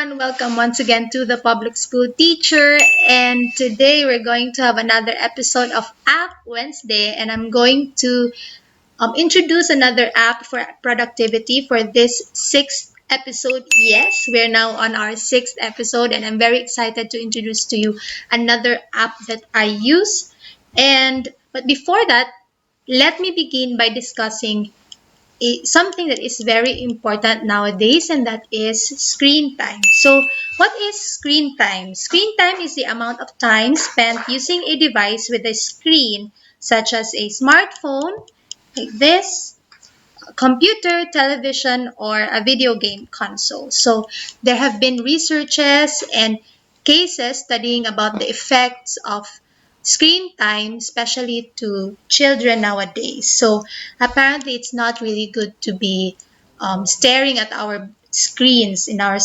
everyone. Welcome once again to the Public School Teacher. And today we're going to have another episode of App Wednesday. And I'm going to introduce another app for productivity for this sixth episode. Yes, we're now on our sixth episode, and I'm very excited to introduce to you another app that I use. But before that, let me begin by discussing something that is very important nowadays, and that is screen time. So what is screen time? Screen time is the amount of time spent using a device with a screen, such as a smartphone like this, a computer, television, or a video game console. So there have been researches and cases studying about the effects of screen time, especially to children nowadays. So apparently, it's not really good to be staring at our screens in our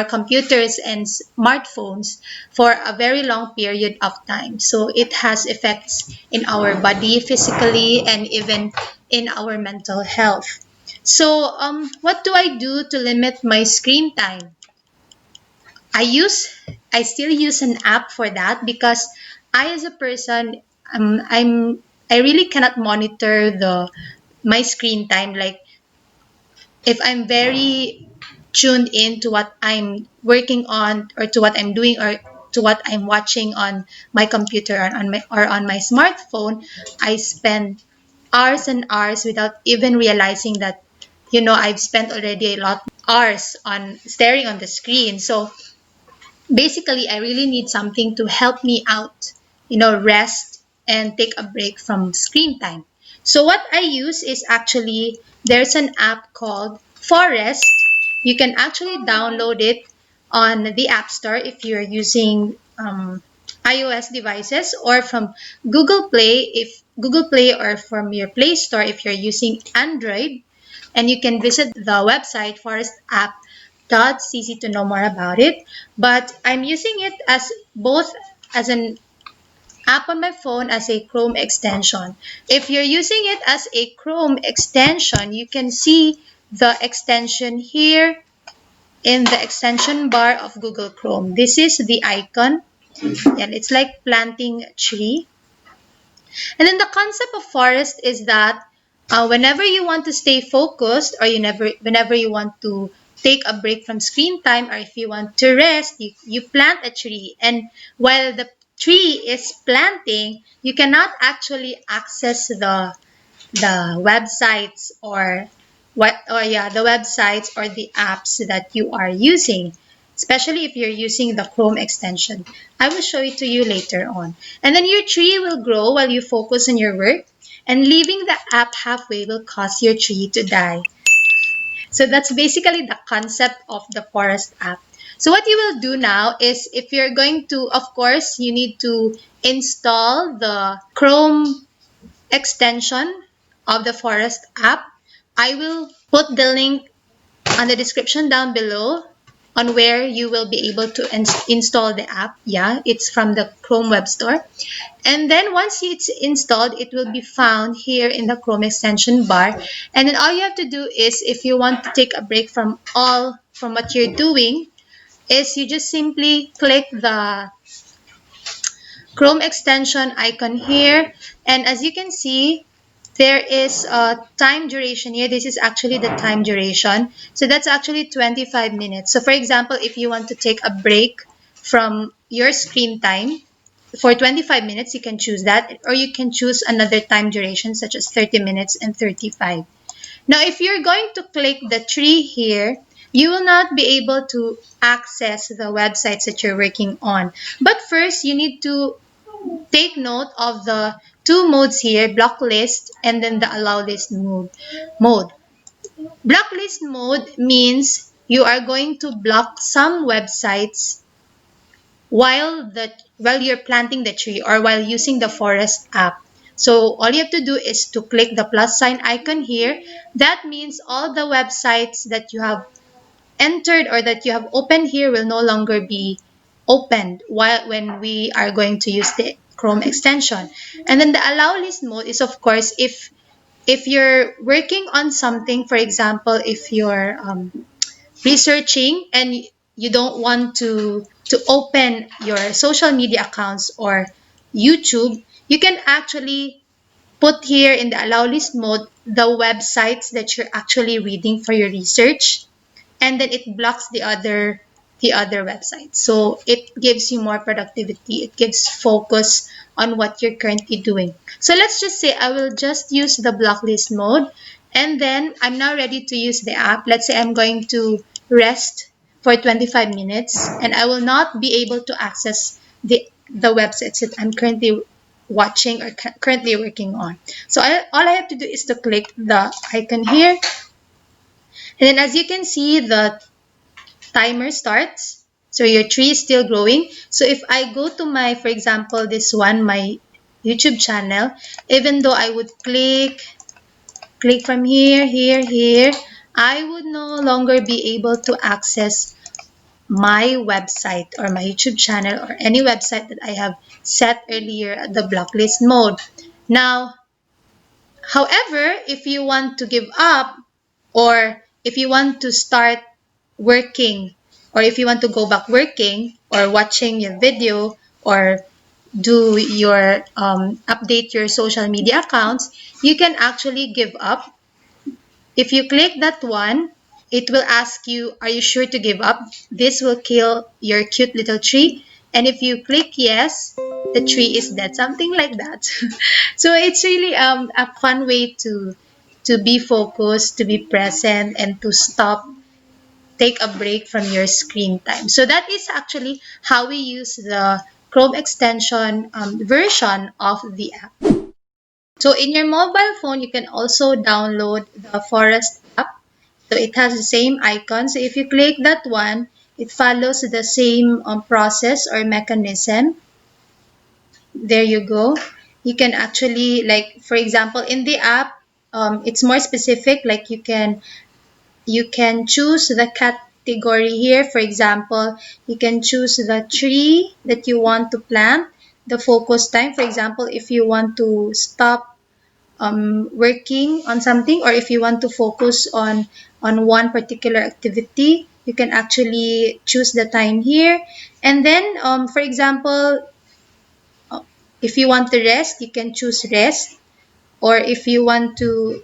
computers and smartphones for a very long period of time. So it has effects in our body physically and even in our mental health. So what do I do to limit my screen time? I use I still use an app for that because I as a person I really cannot monitor the my screen time. Like if I'm very tuned in to what I'm working on, or to what I'm doing, or to what I'm watching on my computer, or on my smartphone, I spend hours and hours without even realizing that I've spent already a lot hours on staring on the screen. So basically, I really need something to help me out, rest and take a break from screen time. So what I use is actually, there's an app called Forest. You can actually download it on the App Store if you're using iOS devices, or from Google Play, or from your Play Store if you're using Android. And you can visit the website forestapp.cc to know more about it. But I'm using it as both as an app on my phone as a Chrome extension. If you're using it as a Chrome extension, you can see the extension here in the extension bar of Google Chrome. This is the icon, and it's like planting a tree. And then the concept of forest is that whenever you want to stay focused, or whenever you want to take a break from screen time, or if you want to rest, you plant a tree. And while the tree is planting, you cannot actually access the websites, the websites or the apps that you are using, especially if you're using the Chrome extension. I will show it to you later on. And then your tree will grow while you focus on your work, and leaving the app halfway will cause your tree to die. So that's basically the concept of the Forest app. So what you will do now is, if you're going to, of course, you need to install the Chrome extension of the Forest app. I will put the link on the description down below on where you will be able to install the app. Yeah, it's from the Chrome Web Store. And then once it's installed, it will be found here in the Chrome extension bar. And then all you have to do is, if you want to take a break from what you're doing, is you just simply click the Chrome extension icon here. And as you can see, there is a time duration here. This is actually the time duration. So that's actually 25 minutes. So for example, if you want to take a break from your screen time for 25 minutes, you can choose that. Or you can choose another time duration, such as 30 minutes and 35. Now, if you're going to click the tree here, you will not be able to access the websites that you're working on. But first, you need to take note of the two modes here, block list and then the allow list mode. Block list mode means you are going to block some websites while you're planting the tree, or while using the Forest app. So all you have to do is to click the plus sign icon here. That means all the websites that you have entered or that you have opened here will no longer be opened when we are going to use the Chrome extension. And then the allow list mode is, of course, if you're working on something. For example, if you're researching and you don't want to open your social media accounts or YouTube, you can actually put here in the allow list mode the websites that you're actually reading for your research, and then it blocks the other websites. So it gives you more productivity. It gives focus on what you're currently doing. So let's just say I will just use the blacklist mode, and then I'm now ready to use the app. Let's say I'm going to rest for 25 minutes and I will not be able to access the websites that I'm currently watching or currently working on. So all I have to do is to click the icon here, and then as you can see, the timer starts. So your tree is still growing. So if I go to my, for example, this one, my YouTube channel, even though I would click from here, here, I would no longer be able to access my website or my YouTube channel or any website that I have set earlier at the blacklist mode. Now, however, if you want to give up or if you want to start working, or if you want to go back working or watching your video or do your update your social media accounts, you can actually give up. If you click that one, it will ask you, are you sure to give up? This will kill your cute little tree. And if you click yes, the tree is dead, something like that. So it's really a fun way to be focused, to be present, and to stop, take a break from your screen time. So that is actually how we use the Chrome extension version of the app. So in your mobile phone, you can also download the Forest app. So it has the same icon. So if you click that one, it follows the same process or mechanism. There you go. You can actually, like, for example, in the app, it's more specific. Like you can choose the category here. For example, you can choose the tree that you want to plant, the focus time. For example, if you want to stop working on something, or if you want to focus on one particular activity, you can actually choose the time here. And then, for example, uh, if you want to rest, you can choose rest, or if you want to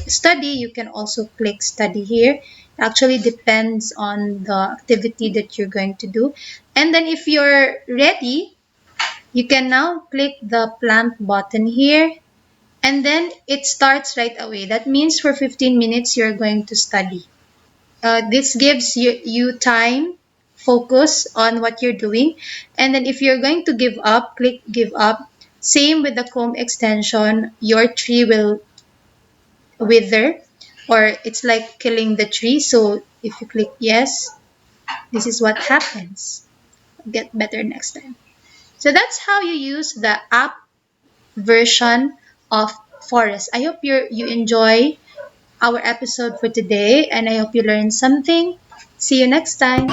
study, you can also click study here. It actually depends on the activity that you're going to do. And then if you're ready, you can now click the plant button here, and then it starts right away. That means for 15 minutes you're going to study. This gives you time, focus on what you're doing. And then if you're going to give up, click give up. Same with the Chrome extension, your tree will wither, or it's like killing the tree. So if you click yes, this is what happens. Get better next time. So that's how you use the app version of Forest. I hope you enjoy our episode for today, and I hope you learned something. See you next time.